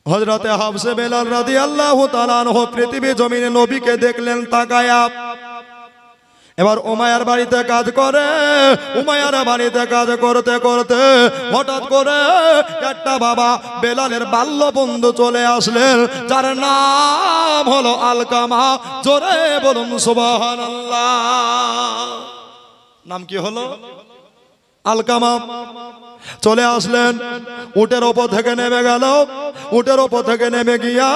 হযরতে হাফসে বেলাল রাদিয়াল্লাহু তাআলা আনহু পৃথিবী জমিনে নবীকে দেখলেন তাকায়া। এবার উমাইয়ার বাড়িতে কাজ করে, উমাইয়ার বাড়িতে কাজ করতে করতে হঠাৎ করে একটা বাবা বেলালের বাল্য বন্ধু চলে আসলেন, যার নাম হলো আলকামা। জোরে বলুন সুবহানাল্লাহ। নাম কি হলো? আলকামা। চলে আসলেন, উটের ওপর থেকে নেমে গেল। উটের ওপর থেকে নেমে গিয়া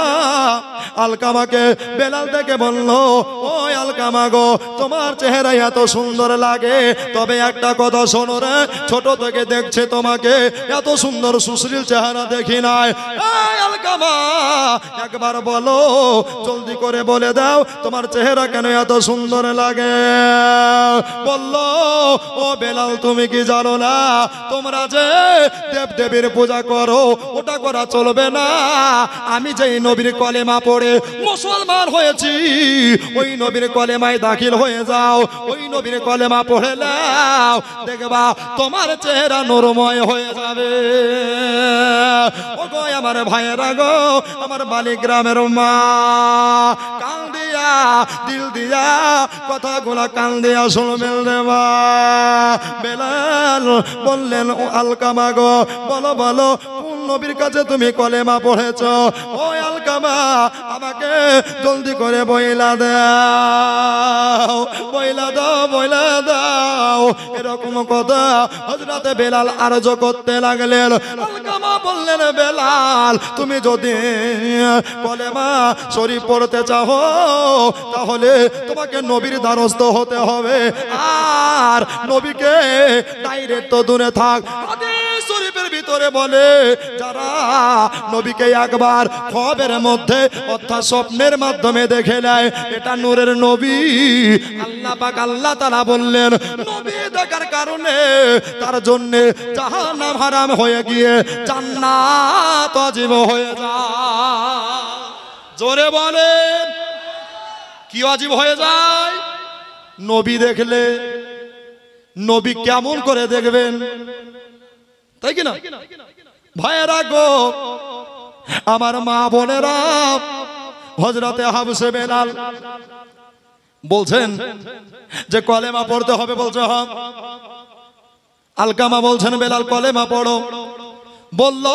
আলকামাকে বেলাল থেকে বলল, ওই আলকামা গো, তোমার চেহারা এত সুন্দর লাগে, তবে একটা কথা শোনো রে, ছোট থেকে দেখছে তোমাকে, এত সুন্দর সুশ্রীল চেহারা দেখি নাই। এই আলকামা, একবার বলো, জলদি করে বলে দাও, তোমার চেহারা কেন এত সুন্দর লাগে? বলল, ও বেলাল, তুমি কি জানো না, তোমরা যে দেব দেবীর পূজা করো, ওটা করা চলবে না। আমি যেই নবীর কলেমা পড়ে মুসলমান হয়েছি, ওই নবীর কলেমায় দাখিল হয়ে যাও, ওই নবীর কলেমা পড়ে নাও, দেখবা তোমার চেহারা নূরময় হয়ে যাবে। ও গো আমার ভাইয়েরা গো, আমার বালি গ্রামের মা, কান দিয়া দিল দিয়া কথাগুলা কান দিয়া শুনবেন রে মা। বেলাল বললেন, ও আলকামা গো, বলো বলো, কোন নবীর কাছে তুমি কলেমা পড়েছ? ও আলকামা, আমাকে জলদি করে বইলা দাও, বইলা দাও, বইলা দাও। এরকম কথা হযরতে বেলাল আরজ করতে লাগলেন। আলকামা বললেন, বেলাল, তুমি যদি কলেমা শরীফ পড়তে চাও, তাহলে তোমাকে নবীর দ্বারস্থ হতে হবে। আর নবীকে ডাইরেক্ট তো দূরে থাক। হাদিস শরীফের ভিতরে বলে, যারা নবীকে একবার খ্বাবের মধ্যে অর্থাৎ স্বপ্নের মাধ্যমে দেখে নেয়, এটা নূরের নবী। আল্লাহ পাক আল্লাহ তাআলা বললেন, নবী দেখার কারণে তার জন্য জাহান্নাম হারাম হয়ে গিয়ে জান্নাত ওয়াজিব হয়ে যায়। জোরে বলেন, কি ওয়াজিব হয়ে যায়? নবী দেখলে। নবী কেমন করে দেখবেন, তাই কিনা ভাইয়েরা গো, আমার মা বোনেরা, হযরতে হাফসে বেলাল বলছেন যে কলেমা পড়তে হবে। বলছে হ্যাঁ। আলকামা বলছেন, বেলাল কলেমা পড়ো। বলল,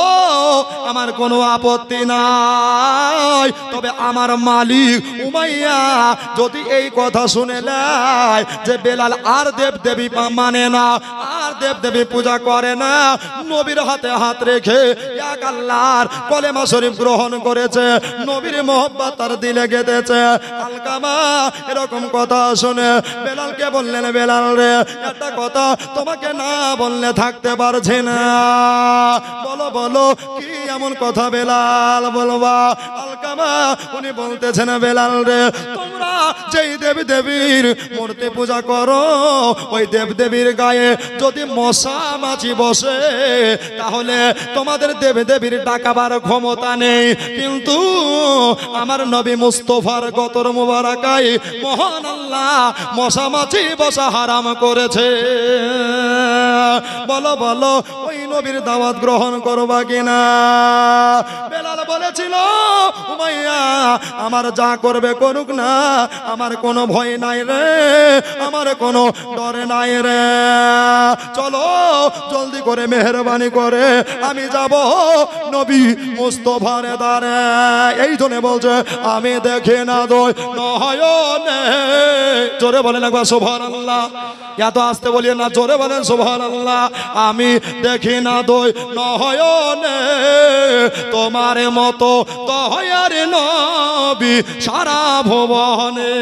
আমার কোনো আপত্তি নাই, তবে আমার মালিক উমাইয়া যদি এই কথা শুনে নেয় যে বেলাল আর দেব দেবী মানে না, আর দেব দেবী পূজা করে না, নবীর হাতে হাত রেখে এক আল্লাহর কলেমা শরীফ গ্রহণ করেছে, নবীর মোহব্বত তার দিলে গেঁথেছে। আলকামা এরকম কথা শুনে বেলালকে বললেন, বেলাল রে, একটা কথা তোমাকে না বললে থাকতে পারছি না। বলো বলো, কি এমন কথা বেলাল বলবা? আলকামা উনি বলতেছেন, বেলাল রে, তোমরা যেই দেব দেবীর মূর্তি পূজা করো, ওই দেব দেবীর গায়ে যদি মশা মাছি বসে, তাহলে তোমাদের দেব দেবীর ডাকাবার ক্ষমতা নেই। কিন্তু আমার নবী মুস্তাফার গতর মুবারাকায় মহান আল্লাহ মশা মাছি বসা হারাম করেছে। বলো বলো, ওই নবীর দাওয়াত গ্রহণ করবা কিনা? বেলাল বলেছিল, উমাইয়া আমার যা করবে করুক না, আমার কোনো ভয় নাই রে, আমার কোনো ডর নাই রে। চলো জলদি করে মেহরবানি করে আমি যাব নবী মুস্তাফার দ্বারে। এই জন্য বলছে, আমি দেখে না দই নয়নে। জোরে বলেন একবার সুবহানাল্লাহ। এত আস্তে বলিয়ে না, জোরে বলেন সুবহানাল্লাহ। আমি দেখি না দই নয়নে, তোমার মতো দয়ার নবী সারা ভুবনে,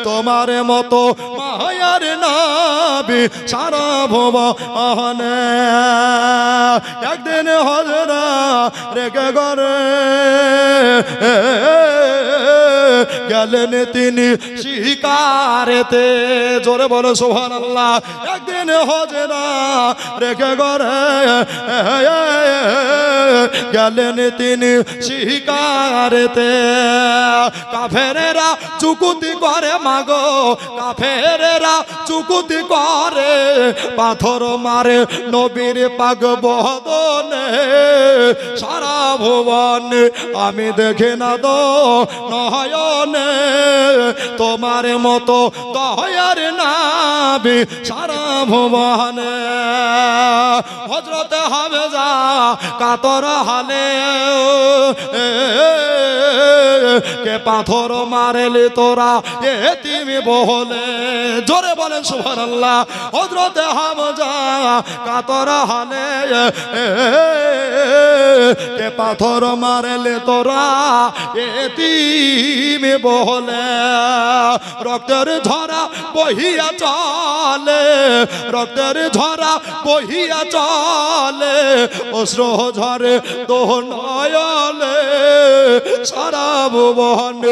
তোমার মতো মায়ার নবী সারা ভুবনে। একদিন হযরা রেখে ঘরে গেলেন তিনি শিকারেতে। জোরে বলো সুবহানাল্লাহ। একদিন হযরা রেখে ঘরে গেলেন তিনি শিকারেতে। কাফেরেরা চুকুতি করে মাগো, কাফেরেরা চুকুতি করে, পাথর মারে নবীর পাক বদনে। সারা ভুবন আমি দেখে না দো নয়নে, তোমার মতো দয়ার নবী সারা ভুবনে। হযরতে হামজা কাতর হালে কে পাথর মারলি তোরা এতিম বলে। জোরে বলেন সুবহানাল্লাহ। হযরতে হামজা কাতর হালে কে পাথর মারলি তোরা এতিম বলে। রক্তের ঝরা বহিয়া চলে, রক্তের ঝরা বহিয়া চলে, অশ্রু ঝরে দোহ নয়নে। সারা ভুবন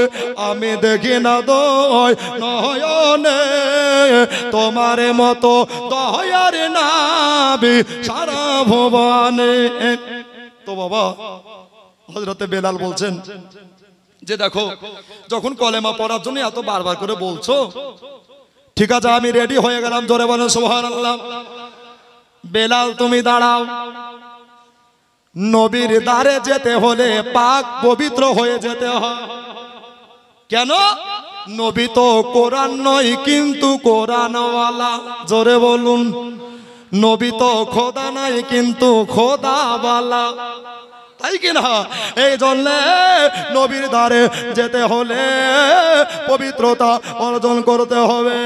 আমি দেখি না দয় নয়নে, তোমার মতো দয়ার নবী সারা ভুবনে। তো বাবা হযরতে বেলাল বলছেন যে দেখো, যখন কলেমা পড়ার জন্য এত বারবার করে বলছো, ঠিক আছে আমি রেডি হয়ে গেলাম। জোরে বলেন সুবহানাল্লাহ। বেলাল তুমি দাঁড়াও, নবীর দ্বারে যেতে হলে পাক পবিত্র হয়ে যেতে হয়। কেন? নবী তো কোরআন নয় কিন্তু কোরআনওয়ালা। জোরে বলুন। নবী তো খোদা নাই কিন্তু খোদাওয়ালা, তাই কিনা? এই জন্য নবীর দ্বারে যেতে হলে পবিত্রতা অর্জন করতে হবে।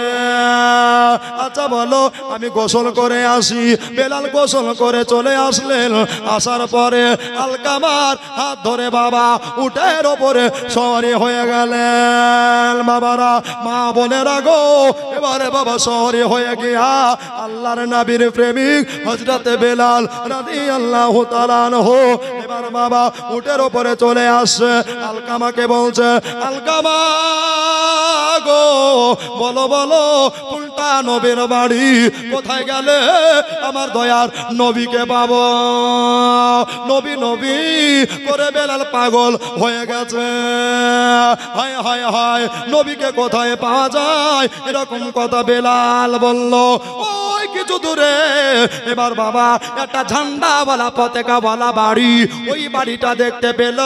আচ্ছা বলো, আমি গোসল করে আসি। বেলাল গোসল করে চলে আসলেন। আসার পরে আলকামার হাত ধরে বাবা উটের ওপরে সওয়ারি হয়ে গেলেন। বাবারা, মা বোনেরা গো, এবারে বাবা সওয়ারি হয়ে গিয়া আল্লাহর নবীর প্রেমিক হযরতে বেলাল রাদিয়াল্লাহু তাআলা আনহু এবার বাবা উটের ওপরে চলে আসছে। আলকামাকে বলছে, আলকামা গো, বলো বলো উল্টা নবীর বাড়ি কোথায় গেলে আমার দয়ার নবীকে পাবো? নবী নবী করে বেলাল পাগল হয়ে গেছে। হায় হায় হায়, নবীকে কোথায় পাওয়া যায়? এরকম কথা বেলাল বলল। ওই কিছু দূরে এবার বাবা একটা ঝান্ডাওয়ালা পতাকাওয়ালা বাড়ি, ওই বাড়িটা দেখতে পেল।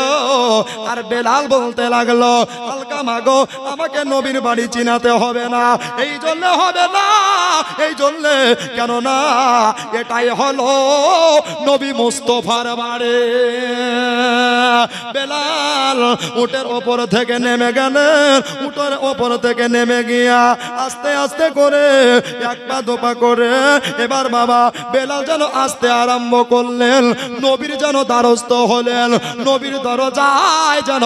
আর বেলাল বলতে লাগলো, আলকামা গো, আমাকে নবীর বাড়ি চিনাতে হবে না। এই জন্য হবে না, এই জন্য কেন না, এটাই হলো নবী মুস্তাফার বাড়ি। বেলাল উটের ওপর থেকে নেমে গেলেন। উটের ওপর থেকে নেমে গিয়া আস্তে আস্তে করে এক পা দোপা করে এবার বাবা বেলাল যেন আসতে আরম্ভ করলেন। নবীর যেন দ্বারস্থ হলেন। নবীর দরজায় যেন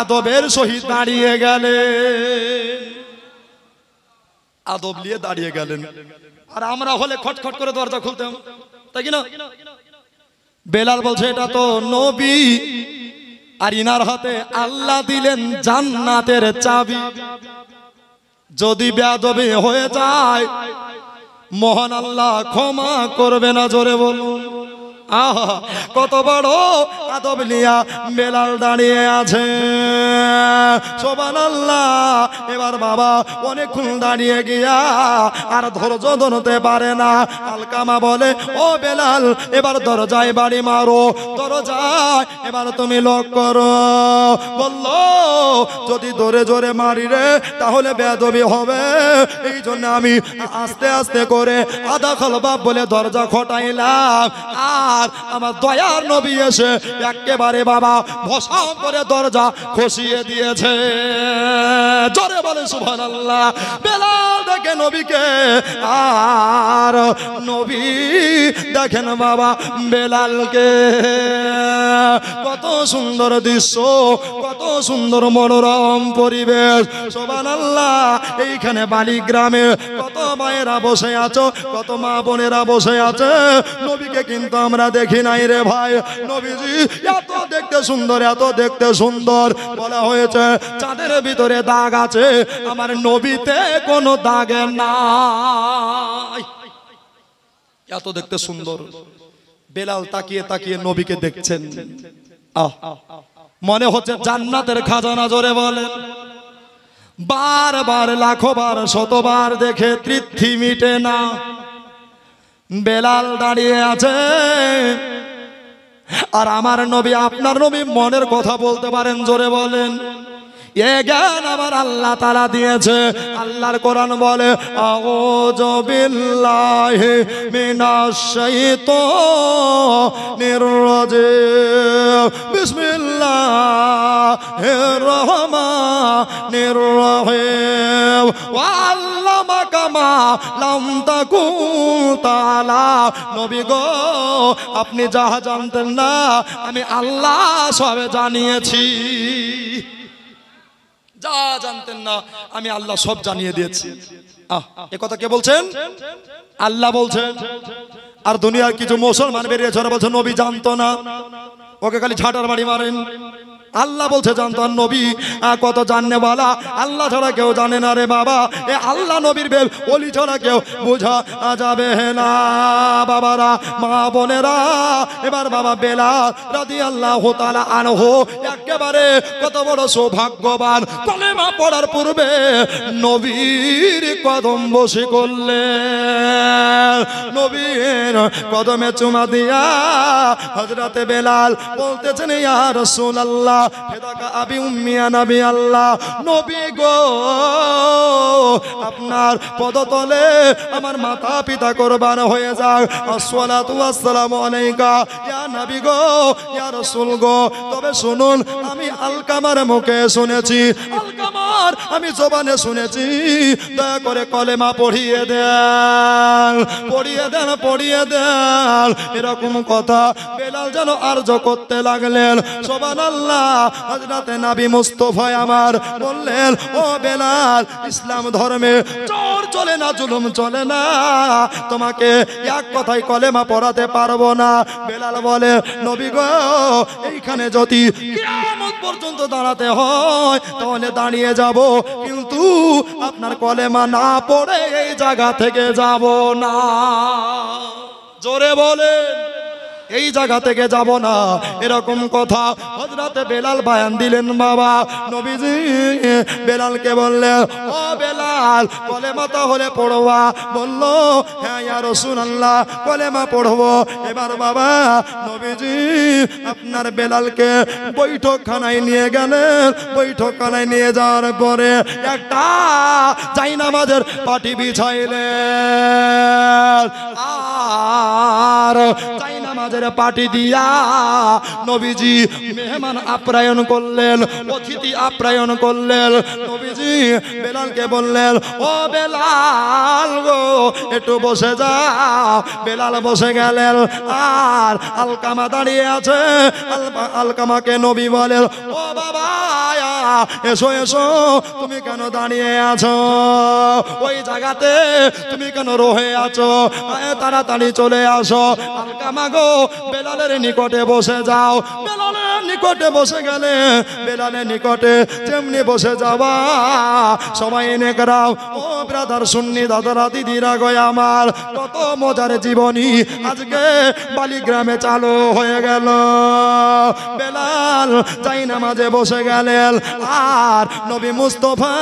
আদবের সহিত দাঁড়িয়ে গেলেন। আদব নিয়ে দাঁড়িয়ে গেলেন। আর আমরা হলে খটখট করে দরজা খুলতাম, তাই কি না? বেলাল বলছে, এটা তো নবী, আর ইনার হাতে আল্লাহ দিলেন জান্নাতের চাবি। যদি বেয়াদবি হয়ে যায় মহান আল্লাহ ক্ষমা করবে না। জোরে বলুন। আহা, কত বড় আদব নিয়া বেলাল দাঁড়িয়ে আছে। সুবহানাল্লাহ। এবার বাবা অনেকক্ষণ দাঁড়িয়ে গিয়া আর ধৈর্য ধরতে পারে না। আলকামা বলে, ও বেলাল, এবার দরজায় বাড়ি মারো, দরজায় এবার তুমি লক করো। বলল, যদি জোরে জোরে মারি রে তাহলে বেয়াদবি হবে। এই জন্য আমি আস্তে আস্তে করে আদা খলবাব বলে দরজা খটাইলাম। আর আমার দয়ার নবী এসে একেবারে বাবা ভসাম করে দরজা খসিয়ে দিয়েছে। জোরে বলে সুবহানাল্লাহ। বেলাল দেখে নবীকে, আর নবী দেখেন বাবা বেলালকে। কত সুন্দর দৃশ্য, কত সুন্দর মনোরম পরিবেশ। সুবহানাল্লাহ। এইখানে বালি গ্রামে কত মায়েরা বসে আছো, কত মা বোনেরা বসে আছে। নবীকে কিন্তু আমরা দেখি নাই রে ভাই। নবীজি এত দেখতে সুন্দর, এত দেখতে সুন্দর। বলা হয়েছে চাঁদের ভিতরে দাগ আছে, আমার নবীতে কোনো দাগ নাই। এত দেখতে সুন্দর। বেলাল তাকিয়ে তাকিয়ে নবীকে দেখছেন। মনে হচ্ছে জান্নাতের খাজানা। জোরে বলেন। বারবার লাখো বার শতবার দেখে তৃপ্তি মিটে না। বেলাল দাঁড়িয়ে আছে, আর আমার নবী আপনার নবী মনের কথা বলতে পারেন। জোরে বলেন। এ জ্ঞান আমার আল্লাহ তাআলা দিয়েছে। আল্লাহর কোরআন বলে, আউযু বিল্লাহি মিনাশ শাইতানির রাজিম, বিসমিল্লাহির রহমানির রহিম, ওয়া আল্লামাকা মা লাম তাকুন তা'লাম। নবী গো, আপনি যাহা জানতেন না আমি আল্লাহ সবে জানিয়েছি। যা জানতেন না আমি আল্লাহ সব জানিয়ে দিয়েছি। এ কথা কে বলছেন? আল্লাহ বলছেন। আর দুনিয়ার কিছু মুসলমান বেরিয়েছে, ওরা বলছে নবী জানতো না, ওকে খালি ঝাঁটার বাড়ি মারেন। আল্লাহ বলছে জানতো। আর নবী কত জাননে বলা, আল্লাহ ছাড়া কেউ জানে না রে বাবা। এ আল্লাহ নবীর বেল ওলি ছাড়া কেউ বোঝা যাবে না। বাবারা, মা বোনেরা, এবার বাবা বেলাল রাদিয়াল্লাহু তাআলা আনহু একেবারে কত বড় সৌভাগ্যবান, কলেমা পড়ার পূর্বে নবীর কদম বসে করলেন। নবীর কদমে চুমা দিয়া হযরতে বেলাল বলতেছেন, ইয়া রাসূলুল্লাহ, ফিদাকা আবি উম্মি ইয়া নবী আল্লাহ, নবী গো, আপনার পদতলে আমার মাতা পিতা কুরবান হয়ে যাক। আসসালাতু ওয়াসসালামু আলাইকা ইয়া নবী গো, ইয়া রাসূল গো। তবে শুনুন, আমি আলকামার মুখে শুনেছি, আলকামার আমি জবানে শুনেছি, দয়া করে কলেমা পড়িয়ে দেন, পড়িয়ে দেন, পড়িয়ে দেন। এরকম কথা বেলাল যেন আরজ করতে লাগলেন। সুবহানাল্লাহ। হযরতে নবী মুস্তাফা আমার বললেন, ও বেলাল, ইসলাম ধর্মে চোর চলে না, জুলুম চলে না, তোমাকে এক কথায় কলেমা পড়াতে পারবো না। বেলাল বলে, নবী গো, এইখানে যদি কিয়ামত পর্যন্ত দাঁড়াতে হয় তাহলে দাঁড়িয়ে যাব, কিন্তু আপনার কলেমা না পড়ে এই জায়গা থেকে যাব না। জোরে বলেন। এই জায়গা থেকে যাব না। এরকম কথা হযরতে বেলাল বয়ান দিলেন। বাবা নবীজি বেলালকে বললেন, ও বেলাল, কলেমা তাহলে পড়বা? বলল, হ্যাঁ ইয়া রাসূলুল্লাহ, কলেমা পড়বো। এবার বাবা নবীজি আপনার বেলালকে বৈঠকখানায় নিয়ে গেলেন। বৈঠকখানায় নিয়ে যাওয়ার পরে একটা জায়নামাজের পাটি বিছাইলেন, আর জায়নামাজের পাটি দিয়া নবীজি মেহমান আপ্যায়ন করলেন, অতিথি আপ্যায়ন করলেন। নবীজি বেলালকে বললেন, ও বেলাল গো, একটু বসে যাও। বেলাল বসে গেলেন, আর আলকামা দাঁড়িয়ে আছে। আলকামাকে নবী বলেন, ও বাবা, এসো এসো, তুমি কেন দাঁড়িয়ে আছো? ওই জায়গাতে তুমি কেন রয়ে আছো? তাড়াতাড়ি চলে আসো। আলকামা গো, বেলালের নিকটে বসে যাও। বেলালের নিকটে বসে গেলে বেলালের নিকটে যেমনি বসে যাবা, সবাই এনে করাও। ও ব্রাদার সুন্নি দাদারা দিদিরা গো আমার, কত মজার জীবনী আজকে বালিগ্রামে চালু হয়ে গেল। বেলাল জায়নামাজে বসে গেলেন, আর নবী মুস্তাফা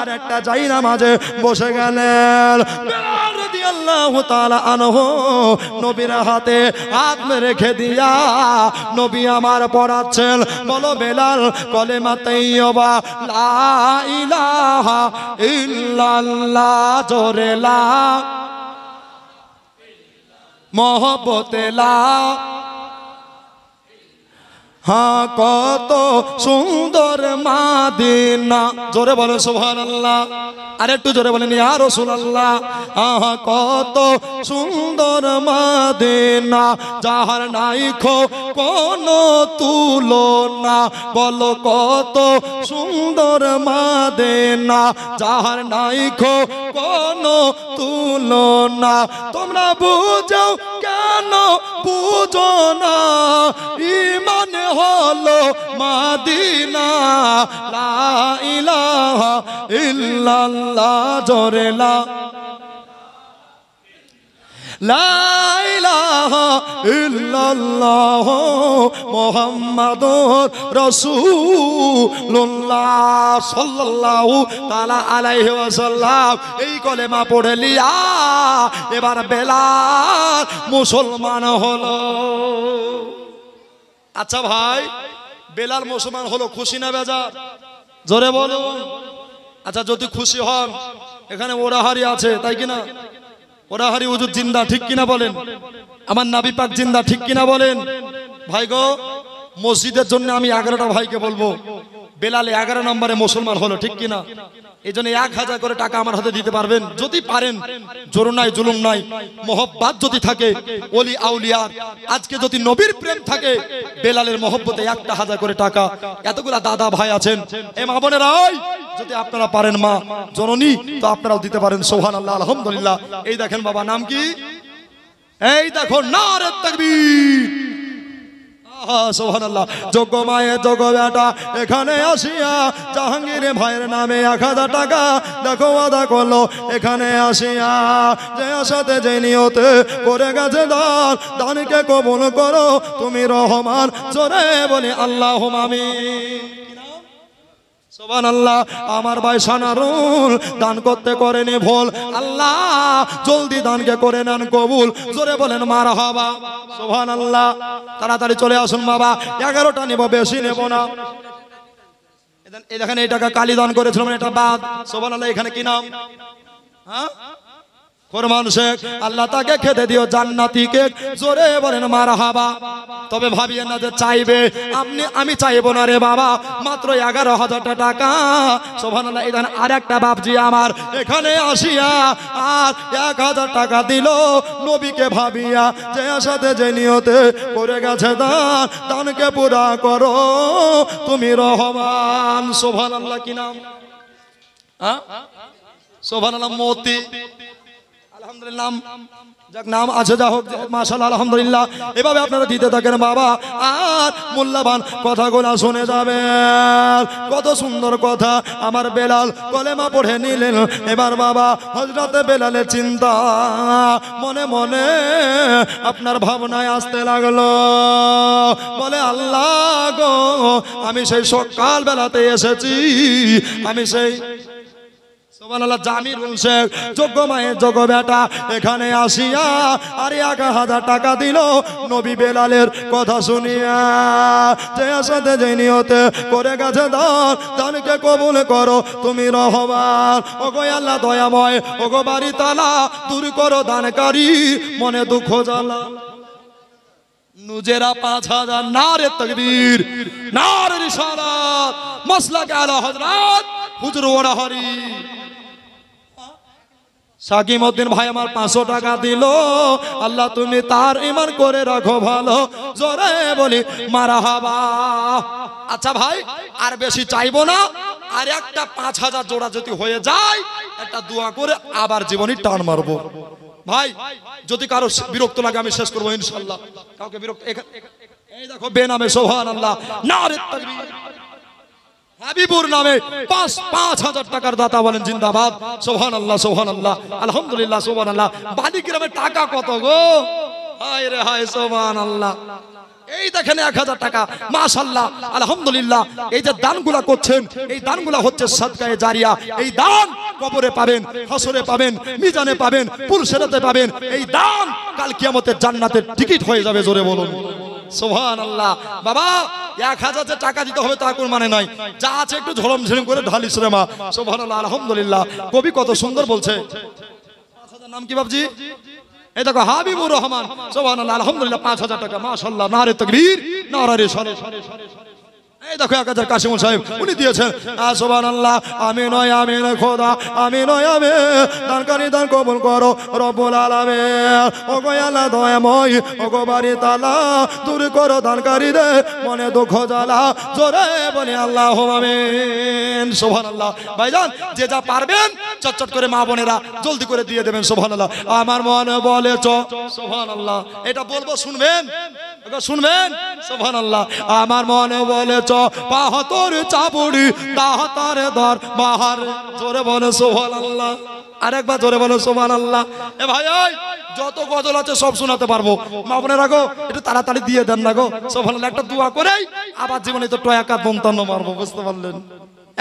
আর একটা জায়নামাজে বসে গেলেন। বেলাল রাদিয়াল্লাহু তাআলা আনহু নবীর হাতে হাত রেখে দিয়া নবী আমার পড়াচ্ছেন, বলো বেলাল, কলেমা তাইয়্যিবা লা ইলাহা ইল্লাল্লাহ, জোরে লা, মহব্বতে লা, হ্যাঁ কত সুন্দর মাদিনা। জোরে বলে সুবহানাল্লাহ। আর একটু জোরে বলেন ইয়া রাসূলুল্লাহ। আহা কত সুন্দর মাদিনা, যাহার নাই কোনো তুলনা। বলো কত সুন্দর মাদিনা, যাহার নাই কোনো তুলনা। তোমরা বুঝো কেন বুঝো না, ঈমান হলো মাদিনা। লা ইলাহা ইল্লাল্লাহ, জোরে লা, লা ইলাহা ইলাহা ইল্লাল্লাহ মুহাম্মাদুর রাসূলুল্লাহ সাল্লাল্লাহু তাআলা আলাইহি ওয়াসাল্লাম। এই কলেমা পড়ে লিয়া এবার বেলাল মুসলমান হলো। আচ্ছা ভাই, বেলাল মুসলমান হলো, খুশি না বেজার? জোরে বলুন। আচ্ছা যদি খুশি হন, এখানে ওরাহারি আছে তাই কিনা? ওরাহারি হুজুর জিন্দা, ঠিক কিনা বলেন? আমার নবী পাক জিন্দা, ঠিক কিনা বলেন? ভাই গো, মসজিদের জন্য আমি 11টা ভাইকে বলবো, বেলাল 11 নম্বরে মুসলমান হলো, ঠিক কিনা? এই জন্য 1000 করে টাকা আমার হাতে দিতে পারবেন যদি পারেন। জোর নাই, জুলুম নাই, মোহব্বত যদি থাকে ওলি আউলিয়ার, আজকে যদি নবীর প্রেম থাকে, বেলালের মোহব্বতে 1000 করে টাকা। এতগুলা দাদা ভাই আছেন, এ মা বোনেরা, যদি আপনারা পারেন, মা জননী, তো আপনারাও দিতে পারেন। সুবহানাল্লাহ, আলহামদুলিল্লাহ। এই দেখেন বাবা, নাম কি? এই দেখো, নারে তাকবীর। সুবহানাল্লাহ। যোগ্য মায়ের যোগ্য বেটা এখানে আসিয়া জাহাঙ্গীর ভাইয়ের নামে 1000 টাকা দেখো আদা করলো। এখানে আসিয়া যে আশাতে যে নিয়তে করে গেছে দান, দানকে কবুল করো তুমি রহমান। জোরে বলি আল্লাহুম্মা আমিন। সুবহানাল্লাহ। আমার ভাই সানারুল দান করতে করেনি ভুল, আল্লাহ জলদি দানকে করে নেন কবুল। জোরে বলেন মারহাবা। সুবহানাল্লাহ। তাড়াতাড়ি চলে আসুন বাবা, 11টা নিব, বেশি নেব না। এই দেখেন, এই টাকা কালী দান করেছিলাম, এটা বাদ। সুবহানাল্লাহ। এখানে কি নাম? হ্যাঁ, ফরমান শেখ। আল্লাহ তাকে খেতে দিও জান্নাতি কেক। জোরে বলেন মারহাবা। তবে ভাবিয়েন না যে চাইবে, আমি চাইবো না রে বাবা, মাত্র 11,000 টাকা। সুবহানাল্লাহ। এই দেখেন, আরেকটা বাপজি আমার এখানে আসিয়া আর 1000 টাকা দিল, নবীকে ভাবিয়া যে আশাতে যে নিয়তে করে গেছে দান, দানকে পুরা করো তুমি রহমান। সুবহানাল্লাহ। কি নাম? হ্যাঁ, সুবহানাল্লাহ। মতি, আলহামদুলিল্লাহ। যাক, নাম আছে, যা হোক, মাশাআল্লাহ, আলহামদুলিল্লাহ। এভাবে আপনারা দিতে থাকেন বাবা, আর মূল্যবান কথাগুলো শুনে যাবেন। কত সুন্দর কথা আমার বেলাল কলেমা পড়ে নিলেন। এবার বাবা হযরতে বেলালের চিন্তা মনে মনে আপনার ভাবনায় আসতে লাগলো। বলে, আল্লাহ গো, আমি সেই সকাল বেলাতে এসেছি, আমি সেই সুবহানাল্লাহ জামিরুল শেখ যোগ্য মায়ের যোগ্য বেটা এখানে আসিয়া আর 1000 টাকা দিল নবী বেলালের কথা শুনিয়া। যে আশাতে যে নিয়তে করে গেছে দান, দানকে কবুল করো তুমি রহমান। ওগো আল্লাহ দয়াময়, ওগো বাড়ি তালা দূর করো দানকারী মনে দুঃখ জ্বালা। নুজেরা 5000। নারে তাকবীর, নারে রিসালাত, মাসলাক আলা হযরত হুজুর ওরাহারি। সাকিমউদ্দিন ভাই আমার 500 টাকা দিল, আল্লাহ তুমি তার ঈমান করে রাখো ভালো। জোরে বলি মারহাবা। আচ্ছা ভাই, আর বেশি চাইবো না, আর একটা 5000 জোড়া যদি হয়ে যায়, একটা দোয়া করে আবার জীবনী টান মারবো। ভাই যদি কারো বিরক্ত লাগে আমি শেষ করবো ইনশাআল্লাহ। কাউকে বিরক্ত, এই দেখো বেনামে সুবহানাল্লাহ, নারে তাকবীর। হাবিবুর নামে 5,000 টাকার দাতা বলেন জিন্দাবাদ। সুবহানাল্লাহ, সুবহানাল্লাহ, আলহামদুলিল্লাহ, সুবহানাল্লাহ। বালিগ্রামে টাকা কত গো, হায় রে হায়, সুবহানাল্লাহ। এই দেখেন 1000 টাকা, মাশাআল্লাহ, আলহামদুলিল্লাহ। এই যে দানগুলা করছেন, এই দানগুলা হচ্ছে সাদকায়ে জারিয়া। এই দান কবরে পাবেন, হাসরে পাবেন, মিজানে পাবেন, পুলসিরাতে পাবেন। এই দান কাল কিয়ামতের জান্নাতের টিকিট হয়ে যাবে। জোরে বলুন সুবহানাল্লাহ। বাবা 1000 টাকা দিতে হবে তা কোন মানে নাই, যা আছে একটু ঝরম ঝরম করে ঢালিস রে মা। সুবহানাল্লাহ, আলহামদুলিল্লাহ। কবি কত সুন্দর বলছে। 5000 নাম কি বাপজি? এই দেখো হাবিবুর রহমান। সুবহানাল্লাহ, আলহামদুলিল্লাহ। 5000 টাকা, মাশাআল্লাহ, নারে তাকবীর, নারে রিসালাত। এই দেখো 1000 কাশিমুল সাহেব উনি দিয়েছেন। সুবহানাল্লাহ, আমিন আমিন খোদা, আমিন আমিন। দানকারী দান কবুল করো রব্বুল আলামিন। ওগো আল্লাহ দয়াময়, ওগো বাড়ি তালা দূর করো দানকারীদের মনে দুঃখ জ্বালা। জোরে বলি আল্লাহুম্মা আমিন। সুবহানাল্লাহ। ভাইজান যে যা পারবেন চটচট করে মা বোনেরা জলদি করে দিয়ে দেবেন সুবহানাল্লাহ। আমার মনে বলে সুবহানাল্লাহ, এটা বলবো শুনবেন, শুনবেন সুবহানাল্লাহ। আমার মনে বলে পাহাতর চাবুড়ি দাহতারে দর বাহার, জোরে বলে সুবহানাল্লাহ, আরেকবার জোরে বলে সুবহানাল্লাহ। এ ভাই যত গজল আছে সব শোনাতে পারবো, মা বোনেরা গো একটু তাড়াতাড়ি দিয়ে দেন না গো সুবহানাল্লাহ। একটা দোয়া করেই আবার জীবনে তো টয়াকা দমতান্ন মারবো, বুঝতে পারলেন,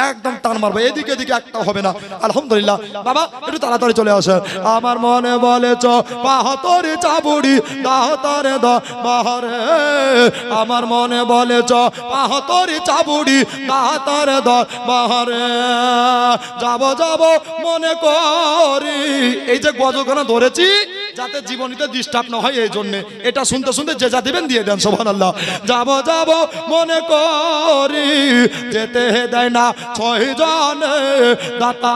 একদম টান মারবো, এদিকে এদিকে একটা হবে না। আলহামদুলিল্লাহ বাবা একটু তাড়াতাড়ি চলে আসে। আমার মনে বলে পাহাতরে চাবুড়ি দাহতারে দ বাহারে, আমার মনে বলে পাহাতরে চাবুড়ি দাহতারে দ বাহারে, যাব যাব মনে করি। এই যে গজলখানা ধরেছি যাতে জীবনীতে ডিস্টার্ব না হয়, এই জন্য এটা শুনতে শুনতে যে যা দিবেন দিয়ে দেন সুবহানাল্লাহ। যাব যাব মনে করি যেতে দেয় না ছয় জনে দাতা,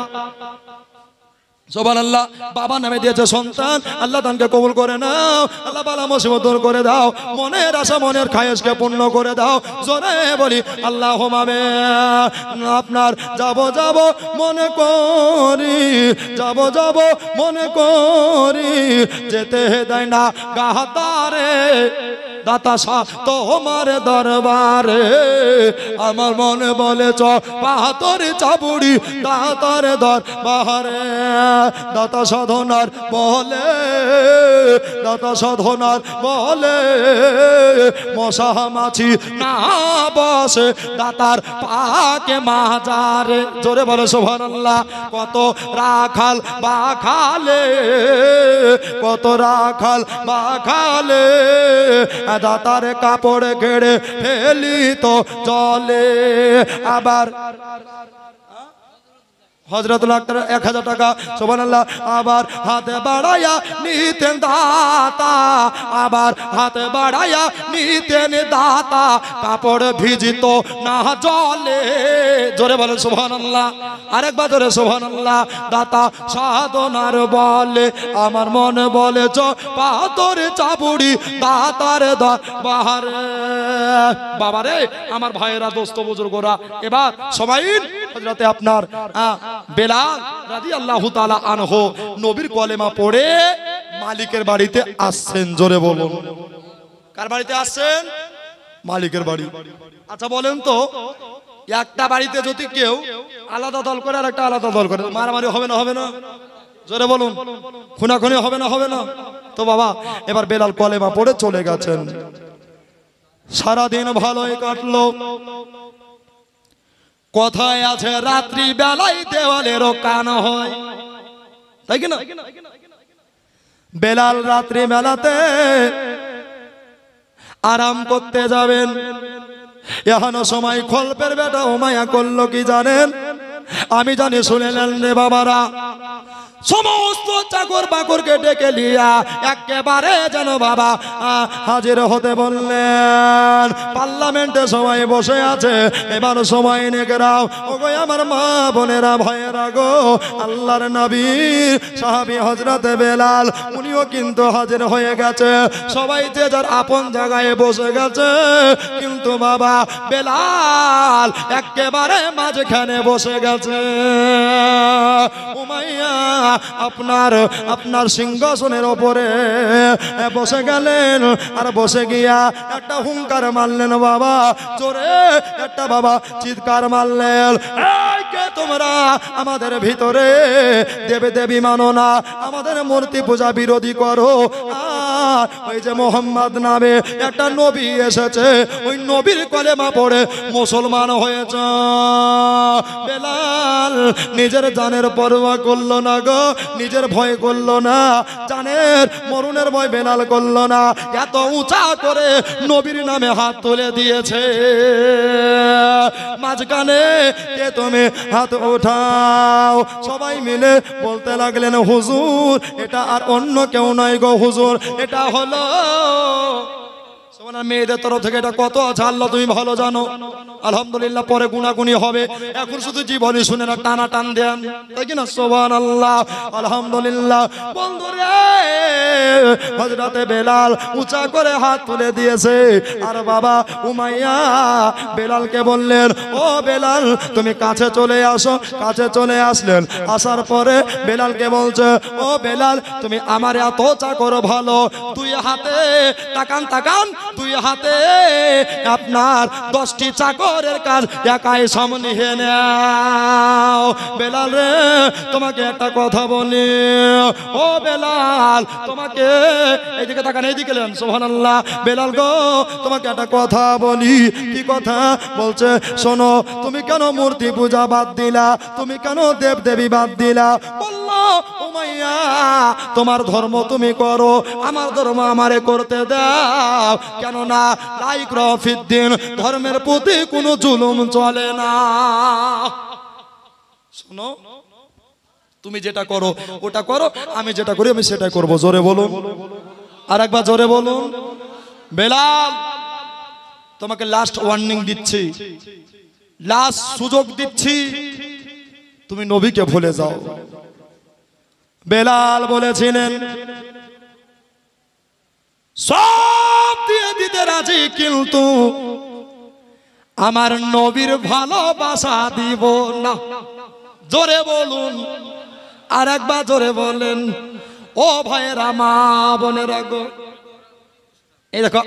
সুবহানাল্লাহ। বাবা নামে দিয়েছে সন্তান, আল্লাহ দানকে কবুল করে নাও, আল্লাহ বালা মুসিবত দূর করে দাও, মনের আশা মনের খায়েশকে পূর্ণ করে দাও, জোরে বলি আল্লাহুম্মা আমিন। আপনার যাব যাব মনে করি, যাব যাব মনে করি যেতে দেয় না গাহতারে দাতা তোমার দরবারে, আমার মনে বলে পাহাতরে চাবুড়ি দাতার দরবারে, দাতা সাধনার বলে, দাতা সাধনার বলে মশা মাছি না বসে দাতার পাকে মাজারে, জোরে বলে সুবহানাল্লাহ। কত রাখাল বা খালে, কত রাখাল বা খালে দাতার কাপড় কেড়ে ফেলি তো চলে, আবার হযরতুল আকতার 1000 টাকা সুবহানাল্লাহ, আবার হাতে বাড়াইয়া নিতেন দাতা, আবার হাতে বাড়াইয়া নিতেন দাতা, কাপড় ভিজিত না জলে, জোরে বলেন সুবহানাল্লাহ, আরেকবার জোরে সুবহানাল্লাহ। দাতা সাধনার বলে, আমার মনে বলে পাথরে চাবুড়ি দাতার দরবারে। বাবারে আমার ভাইয়েরা দোস্ত বুজুর্গরা, এবার সবাই হযরতে আপনার বেলাল রাদিয়াল্লাহু তাআলা আনহু নবীর কলেমা পড়ে মালিকের বাড়িতে আসছেন, জোরে বলুন কার বাড়িতে আসছেন? মালিকের বাড়ি। আচ্ছা বলেন তো, একটা বাড়িতে যদি কেউ আলাদা দল করে আর একটা আলাদা দল করে, মারামারি হবে না হবে না? জোরে বলুন, খুনাখুনি হবে না হবে না? তো বাবা এবার বেলাল কলেমা পড়ে চলে গেছেন, সারাদিন ভালোই কাটলো। কথায় আছে রাত্রি বেলায় দেওয়ালেরও কান হয়, তাই কি না? বেলাল রাত্রি বেলাতে আরাম করতে যাবেন, এখনো সময় খলপের বেটা উমাইয়া করলো কি জানেন? আমি জানি, শুনে নেন রে বাবারা, সমস্ত চাকর বাকরকে ডেকে লিয়া একেবারে যেন বাবা হাজির হতে বললেন। পার্লামেন্টে সবাই বসে আছে, এবার সময় নেগরাও ও গো আমার মা বোনেরা ভাইয়েরা গো, আল্লাহর নবী সাহাবী হযরতে বেলাল উনিও কিন্তু হাজির হয়ে গেছে। সবাই যে যার আপন জায়গায় বসে গেছে, কিন্তু বাবা বেলাল একেবারে মাঝখানে বসে গেছে। উমাইয়া আপনার সিংহাসনের ওপরে বসে গেলেন, আর বসে গিয়া একটা হুঙ্কার মারলেন বাবা, জোরে একটা বাবা চিৎকার মারলেন, এই কে তোমরা আমাদের ভিতরে দেবে দেবী মানো না, আমাদের মূর্তি পূজা বিরোধী করো, আর ওই যে মোহাম্মদ নামে একটা নবী এসেছে, ওই নবীর কলেমা পড়ে মুসলমান হয়েছে। বেলাল নিজের জানের পরোয়া করলো না গো, নিজের ভয় করলো না, জানের মরণের ভয় বেলাল করলো না, এত উঁচা করে নবীর নামে হাত তুলে দিয়েছে। মাঝখানে কে তুমি হাত উঠাও, সবাই মিলে বলতে লাগলেন, হুজুর এটা আর অন্য কেউ নয় গো হুজুর, এটা হলো তোমার মেয়েদের তরফ থেকে এটা কত আছে আল্লাহ তুমি ভালো জানো। আলহামদুলিল্লাহ পরে গুনাগুনি হবে, এখন শুধু জীবনী শুনে না টানা টান দেন, তাই কি না? সুবহানাল্লাহ আলহামদুলিল্লাহ। বন্ধুরে হযরতে বেলাল উঁচা করে হাত তুলে দিয়েছে, আর বাবা উমাইয়া বেলালকে বললেন, ও বেলাল তুমি কাছে চলে আসো। কাছে চলে আসলেন, আসার পরে বেলালকে বলছে, ও বেলাল তুমি আমার এত চাকর ভালো, দুই হাতে তাকান তাকান, দুই হাতে আপনার 10টি চাকরের কাজ একাই সামলিয়ে নাও। বেলাল রে তোমাকে একটা কথা বলি, ও বেলাল তোমাকে এইদিকে তাকান, এইদিকে নেন, সুবহানাল্লাহ। বেলাল গো তোমাকে একটা কথা বলি। কি কথা? বলছে শোনো, তুমি কেন মূর্তি পূজা বাদ দিলা? তুমি কেন দেব দেবী বাদ দিলা? বললো উমাইয়া তোমার ধর্ম তুমি করো, আমার ধর্ম আমারে করতে দাও, কেননা লা ইকরাহা ফিদ্দিন, ধর্মের প্রতি কোনো জুলুম চলে না। শোনো তুমি যেটা করো ওটা করো, আমি যেটা করি আমি সেটাই করব। জোরে বলুন, আর একবার জোরে বলুন। বেলাল তোমাকে লাস্ট ওয়ার্নিং দিচ্ছি, লাস্ট সুযোগ দিচ্ছি, তুমি নবীকে ভুলে যাও। বেলাল বলেছিলেন সব দিয়ে দিতে রাজি, কিন্তু আমার নবীর ভালোবাসা দিব না। জোরে বলুন, আর একবার জোরে বলেন। ও ভাইয়েরা মা বোনেরা গো, এই দেখো